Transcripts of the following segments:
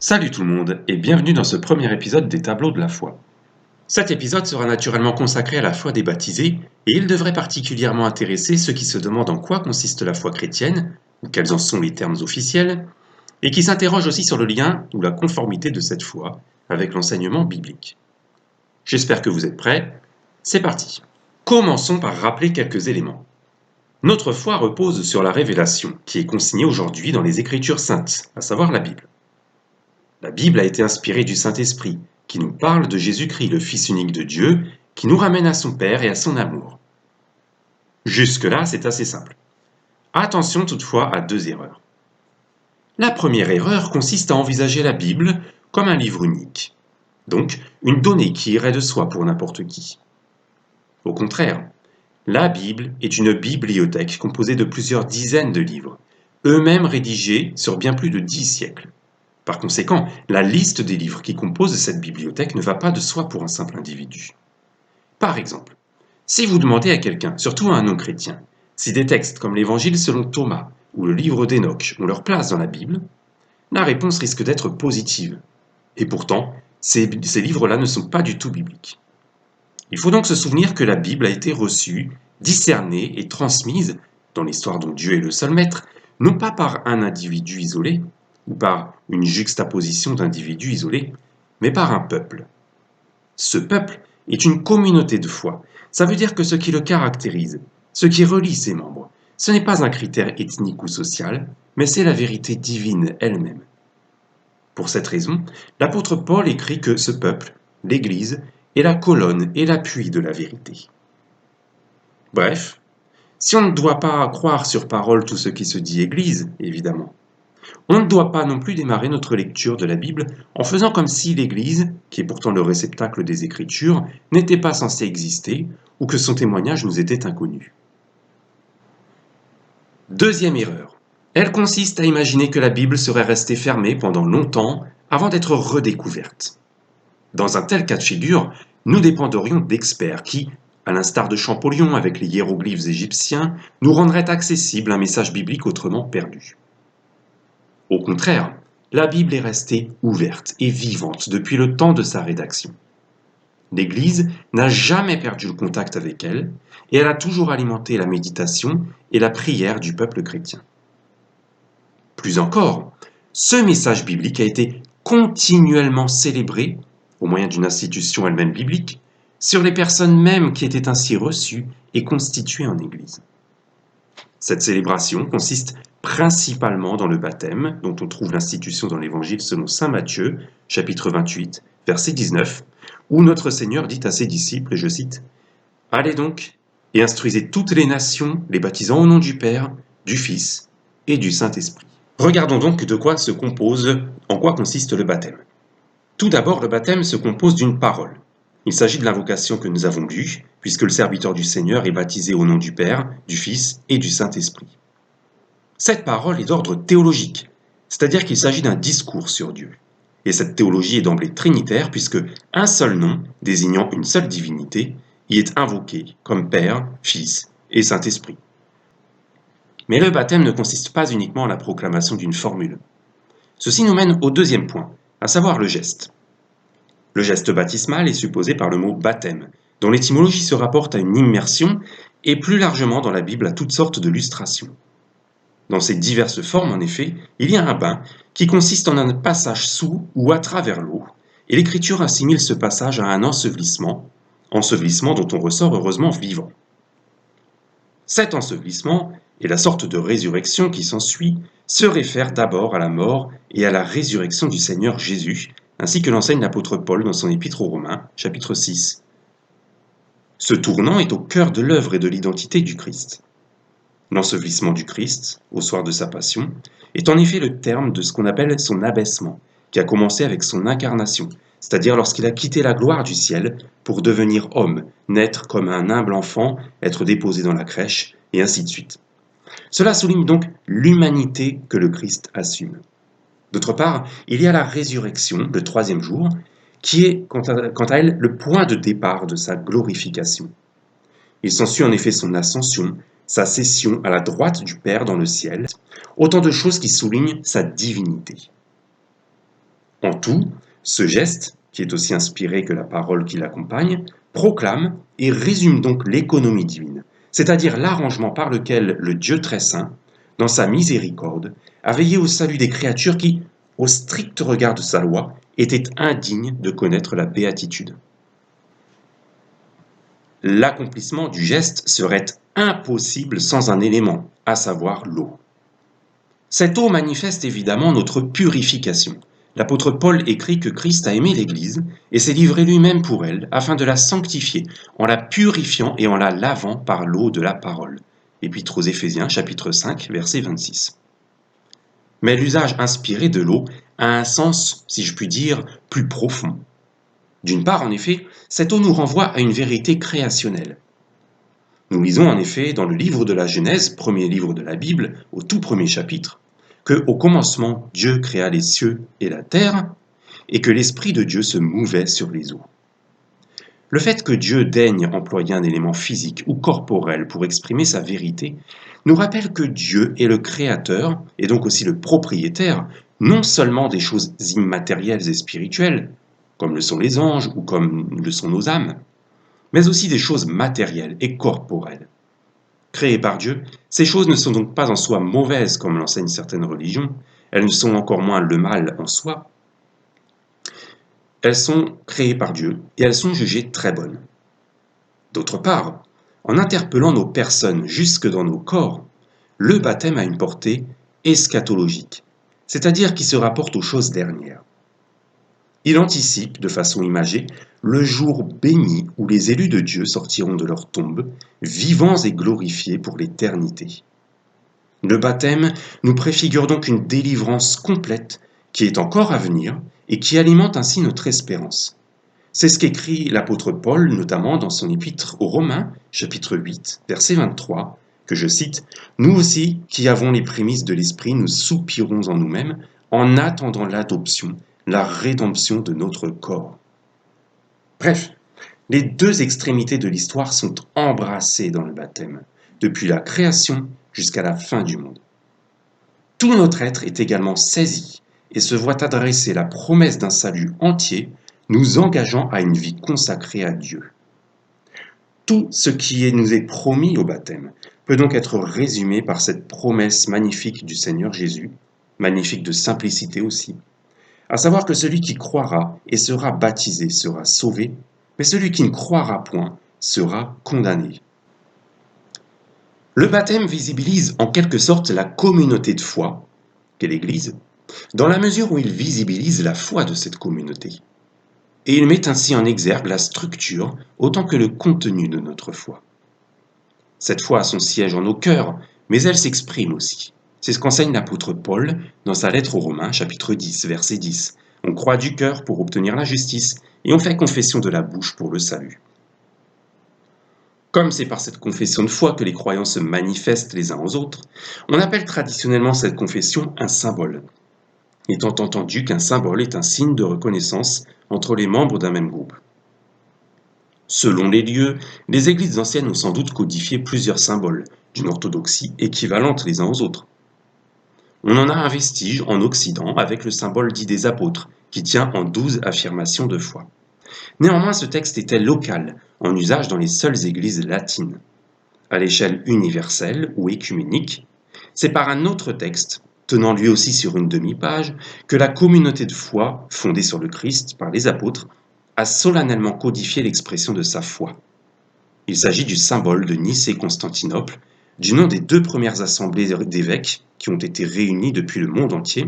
Salut tout le monde et bienvenue dans ce premier épisode des Tableaux de la foi. Cet épisode sera naturellement consacré à la foi des baptisés et il devrait particulièrement intéresser ceux qui se demandent en quoi consiste la foi chrétienne, ou quels en sont les termes officiels, et qui s'interrogent aussi sur le lien ou la conformité de cette foi avec l'enseignement biblique. J'espère que vous êtes prêts. C'est parti. Commençons par rappeler quelques éléments. Notre foi repose sur la révélation qui est consignée aujourd'hui dans les Écritures saintes, à savoir la Bible. La Bible a été inspirée du Saint-Esprit, qui nous parle de Jésus-Christ, le Fils unique de Dieu, qui nous ramène à son Père et à son amour. Jusque-là, c'est assez simple. Attention toutefois à deux erreurs. La première erreur consiste à envisager la Bible comme un livre unique, donc une donnée qui irait de soi pour n'importe qui. Au contraire, la Bible est une bibliothèque composée de plusieurs dizaines de livres, eux-mêmes rédigés sur bien plus de 10 siècles. Par conséquent, la liste des livres qui composent cette bibliothèque ne va pas de soi pour un simple individu. Par exemple, si vous demandez à quelqu'un, surtout à un non-chrétien, si des textes comme l'Évangile selon Thomas ou le livre d'Enoch ont leur place dans la Bible, la réponse risque d'être positive. Et pourtant, ces livres-là ne sont pas du tout bibliques. Il faut donc se souvenir que la Bible a été reçue, discernée et transmise, dans l'histoire dont Dieu est le seul maître, non pas par un individu isolé, ou par une juxtaposition d'individus isolés, mais par un peuple. Ce peuple est une communauté de foi. Ça veut dire que ce qui le caractérise, ce qui relie ses membres, ce n'est pas un critère ethnique ou social, mais c'est la vérité divine elle-même. Pour cette raison, l'apôtre Paul écrit que ce peuple, l'Église, est la colonne et l'appui de la vérité. Bref, si on ne doit pas croire sur parole tout ce qui se dit Église, évidemment, on ne doit pas non plus démarrer notre lecture de la Bible en faisant comme si l'Église, qui est pourtant le réceptacle des Écritures, n'était pas censée exister ou que son témoignage nous était inconnu. Deuxième erreur. Elle consiste à imaginer que la Bible serait restée fermée pendant longtemps avant d'être redécouverte. Dans un tel cas de figure, nous dépendrions d'experts qui, à l'instar de Champollion avec les hiéroglyphes égyptiens, nous rendraient accessible un message biblique autrement perdu. Au contraire, la Bible est restée ouverte et vivante depuis le temps de sa rédaction. L'Église n'a jamais perdu le contact avec elle et elle a toujours alimenté la méditation et la prière du peuple chrétien. Plus encore, ce message biblique a été continuellement célébré, au moyen d'une institution elle-même biblique, sur les personnes mêmes qui étaient ainsi reçues et constituées en Église. Cette célébration consiste principalement dans le baptême, dont on trouve l'institution dans l'Évangile selon saint Matthieu, chapitre 28, verset 19, où notre Seigneur dit à ses disciples, et je cite, « Allez donc et instruisez toutes les nations, les baptisant au nom du Père, du Fils et du Saint-Esprit. » Regardons donc en quoi consiste le baptême. Tout d'abord, le baptême se compose d'une parole. Il s'agit de l'invocation que nous avons lue, puisque le serviteur du Seigneur est baptisé au nom du Père, du Fils et du Saint-Esprit. Cette parole est d'ordre théologique, c'est-à-dire qu'il s'agit d'un discours sur Dieu. Et cette théologie est d'emblée trinitaire, puisque un seul nom, désignant une seule divinité, y est invoqué comme Père, Fils et Saint-Esprit. Mais le baptême ne consiste pas uniquement en la proclamation d'une formule. Ceci nous mène au deuxième point, à savoir le geste. Le geste baptismal est supposé par le mot baptême, dont l'étymologie se rapporte à une immersion et plus largement dans la Bible à toutes sortes de lustrations. Dans ces diverses formes, en effet, il y a un bain qui consiste en un passage sous ou à travers l'eau, et l'Écriture assimile ce passage à un ensevelissement dont on ressort heureusement vivant. Cet ensevelissement et la sorte de résurrection qui s'ensuit se réfèrent d'abord à la mort et à la résurrection du Seigneur Jésus, ainsi que l'enseigne l'apôtre Paul dans son épître aux Romains, chapitre 6. Ce tournant est au cœur de l'œuvre et de l'identité du Christ. L'ensevelissement du Christ, au soir de sa passion, est en effet le terme de ce qu'on appelle son abaissement, qui a commencé avec son incarnation, c'est-à-dire lorsqu'il a quitté la gloire du ciel pour devenir homme, naître comme un humble enfant, être déposé dans la crèche, et ainsi de suite. Cela souligne donc l'humanité que le Christ assume. D'autre part, il y a la résurrection, le troisième jour, qui est, quant à elle, le point de départ de sa glorification. Il s'ensuit en effet son ascension, sa session à la droite du Père dans le ciel, autant de choses qui soulignent sa divinité. En tout, ce geste, qui est aussi inspiré que la parole qui l'accompagne, proclame et résume donc l'économie divine, c'est-à-dire l'arrangement par lequel le Dieu très saint, dans sa miséricorde, a veillé au salut des créatures qui, au strict regard de sa loi, étaient indignes de connaître la béatitude. L'accomplissement du geste serait impossible sans un élément, à savoir l'eau. Cette eau manifeste évidemment notre purification. L'apôtre Paul écrit que Christ a aimé l'Église et s'est livré lui-même pour elle afin de la sanctifier en la purifiant et en la lavant par l'eau de la parole. Épître aux Éphésiens chapitre 5 verset 26. Mais l'usage inspiré de l'eau a un sens, si je puis dire, plus profond. D'une part, en effet, cette eau nous renvoie à une vérité créationnelle. Nous lisons en effet dans le livre de la Genèse, premier livre de la Bible, au tout premier chapitre, que au commencement Dieu créa les cieux et la terre, et que l'Esprit de Dieu se mouvait sur les eaux. Le fait que Dieu daigne employer un élément physique ou corporel pour exprimer sa vérité nous rappelle que Dieu est le créateur, et donc aussi le propriétaire, non seulement des choses immatérielles et spirituelles, comme le sont les anges ou comme le sont nos âmes, mais aussi des choses matérielles et corporelles. Créées par Dieu, ces choses ne sont donc pas en soi mauvaises comme l'enseignent certaines religions, elles ne sont encore moins le mal en soi. Elles sont créées par Dieu et elles sont jugées très bonnes. D'autre part, en interpellant nos personnes jusque dans nos corps, le baptême a une portée eschatologique, c'est-à-dire qui se rapporte aux choses dernières. Il anticipe, de façon imagée, le jour béni où les élus de Dieu sortiront de leur tombe, vivants et glorifiés pour l'éternité. Le baptême nous préfigure donc une délivrance complète qui est encore à venir et qui alimente ainsi notre espérance. C'est ce qu'écrit l'apôtre Paul, notamment dans son épître aux Romains, chapitre 8, verset 23, que je cite, « Nous aussi, qui avons les prémices de l'Esprit, nous soupirons en nous-mêmes en attendant l'adoption, la rédemption de notre corps. » Bref, les deux extrémités de l'histoire sont embrassées dans le baptême, depuis la création jusqu'à la fin du monde. Tout notre être est également saisi et se voit adresser la promesse d'un salut entier, nous engageant à une vie consacrée à Dieu. Tout ce qui nous est promis au baptême peut donc être résumé par cette promesse magnifique du Seigneur Jésus, magnifique de simplicité aussi, à savoir que celui qui croira et sera baptisé sera sauvé, mais celui qui ne croira point sera condamné. Le baptême visibilise en quelque sorte la communauté de foi, qu'est l'Église, dans la mesure où il visibilise la foi de cette communauté. Et il met ainsi en exergue la structure autant que le contenu de notre foi. Cette foi a son siège en nos cœurs, mais elle s'exprime aussi. C'est ce qu'enseigne l'apôtre Paul dans sa lettre aux Romains, chapitre 10, verset 10. On croit du cœur pour obtenir la justice, et on fait confession de la bouche pour le salut. Comme c'est par cette confession de foi que les croyants se manifestent les uns aux autres, on appelle traditionnellement cette confession un symbole, étant entendu qu'un symbole est un signe de reconnaissance entre les membres d'un même groupe. Selon les lieux, les églises anciennes ont sans doute codifié plusieurs symboles, d'une orthodoxie équivalente les uns aux autres. On en a un vestige en Occident avec le symbole dit des apôtres, qui tient en 12 affirmations de foi. Néanmoins, ce texte était local, en usage dans les seules églises latines. À l'échelle universelle ou écuménique, c'est par un autre texte, tenant lui aussi sur une demi-page, que la communauté de foi, fondée sur le Christ par les apôtres, a solennellement codifié l'expression de sa foi. Il s'agit du symbole de Nicée-Constantinople, du nom des deux premières assemblées d'évêques qui ont été réunies depuis le monde entier,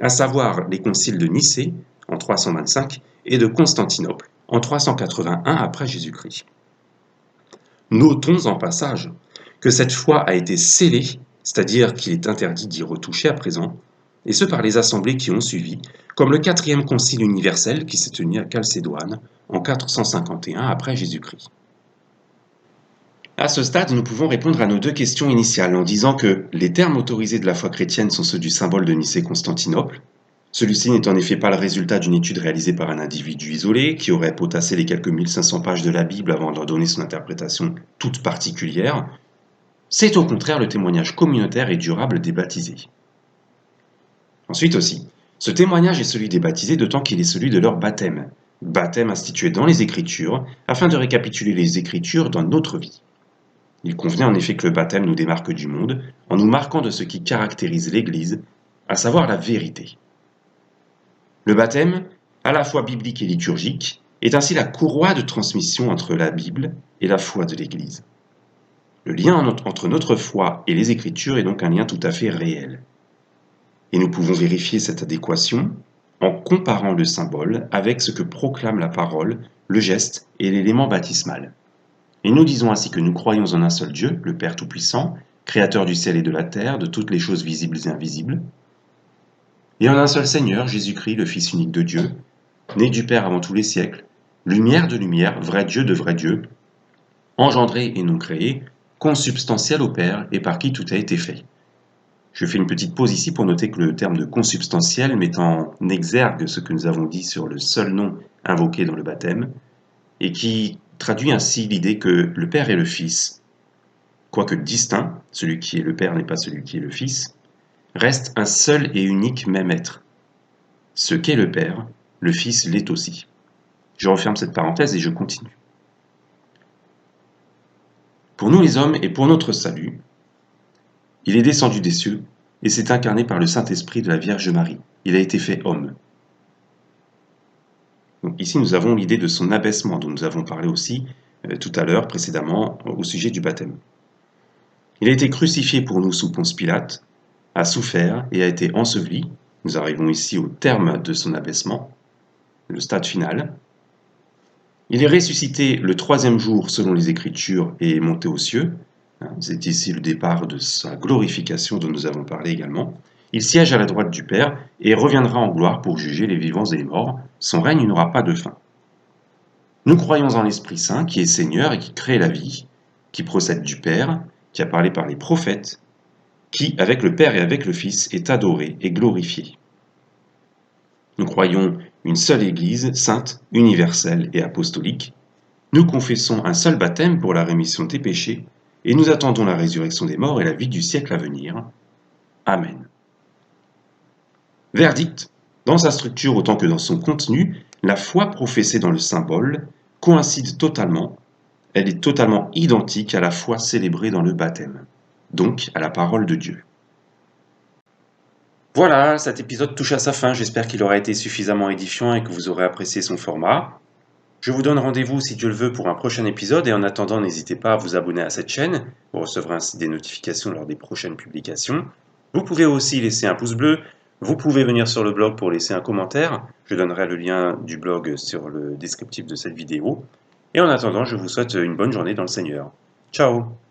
à savoir les conciles de Nicée en 325 et de Constantinople en 381 après Jésus-Christ. Notons en passage que cette foi a été scellée, c'est-à-dire qu'il est interdit d'y retoucher à présent, et ce par les assemblées qui ont suivi, comme le 4e concile universel qui s'est tenu à Chalcédoine en 451 après Jésus-Christ. À ce stade, nous pouvons répondre à nos deux questions initiales en disant que les termes autorisés de la foi chrétienne sont ceux du symbole de Nicée-Constantinople. Celui-ci n'est en effet pas le résultat d'une étude réalisée par un individu isolé qui aurait potassé les quelques 1500 pages de la Bible avant de leur donner son interprétation toute particulière. C'est au contraire le témoignage communautaire et durable des baptisés. Ensuite aussi, Ce témoignage est celui des baptisés d'autant qu'il est celui de leur baptême. Baptême institué dans les Écritures, afin de récapituler les Écritures dans notre vie. Il convient en effet que le baptême nous démarque du monde, en nous marquant de ce qui caractérise l'Église, à savoir la vérité. Le baptême, à la fois biblique et liturgique, est ainsi la courroie de transmission entre la Bible et la foi de l'Église. Le lien entre notre foi et les Écritures est donc un lien tout à fait réel. Et nous pouvons vérifier cette adéquation en comparant le symbole avec ce que proclame la parole, le geste et l'élément baptismal. Et nous disons ainsi que nous croyons en un seul Dieu, le Père Tout-Puissant, créateur du ciel et de la terre, de toutes les choses visibles et invisibles, et en un seul Seigneur, Jésus-Christ, le Fils unique de Dieu, né du Père avant tous les siècles, lumière de lumière, vrai Dieu de vrai Dieu, engendré et non créé, consubstantiel au Père et par qui tout a été fait. Je fais une petite pause ici pour noter que le terme de consubstantiel met en exergue ce que nous avons dit sur le seul nom invoqué dans le baptême, et qui traduit ainsi l'idée que le Père et le Fils, quoique distincts, celui qui est le Père n'est pas celui qui est le Fils, restent un seul et unique même être. Ce qu'est le Père, le Fils l'est aussi. Je referme cette parenthèse et je continue. Pour nous les hommes et pour notre salut, il est descendu des cieux et s'est incarné par le Saint-Esprit de la Vierge Marie. Il a été fait homme. Donc ici, nous avons l'idée de son abaissement, dont nous avons parlé aussi tout à l'heure, précédemment, au sujet du baptême. Il a été crucifié pour nous sous Ponce Pilate, a souffert et a été enseveli. Nous arrivons ici au terme de son abaissement, le stade final. Il est ressuscité le 3e jour selon les Écritures et est monté aux cieux. C'est ici le départ de sa glorification dont nous avons parlé également. Il siège à la droite du Père et reviendra en gloire pour juger les vivants et les morts. Son règne n'aura pas de fin. Nous croyons en l'Esprit Saint qui est Seigneur et qui crée la vie, qui procède du Père, qui a parlé par les prophètes, qui, avec le Père et avec le Fils, est adoré et glorifié. Nous croyons une seule Église, sainte, universelle et apostolique. Nous confessons un seul baptême pour la rémission des péchés, et nous attendons la résurrection des morts et la vie du siècle à venir. Amen. Verdict, dans sa structure autant que dans son contenu, la foi professée dans le symbole coïncide totalement, elle est totalement identique à la foi célébrée dans le baptême, donc à la parole de Dieu. Voilà, cet épisode touche à sa fin, j'espère qu'il aura été suffisamment édifiant et que vous aurez apprécié son format. Je vous donne rendez-vous si Dieu le veut pour un prochain épisode et en attendant n'hésitez pas à vous abonner à cette chaîne, vous recevrez ainsi des notifications lors des prochaines publications. Vous pouvez aussi laisser un pouce bleu, vous pouvez venir sur le blog pour laisser un commentaire, je donnerai le lien du blog sur le descriptif de cette vidéo. Et en attendant, je vous souhaite une bonne journée dans le Seigneur. Ciao!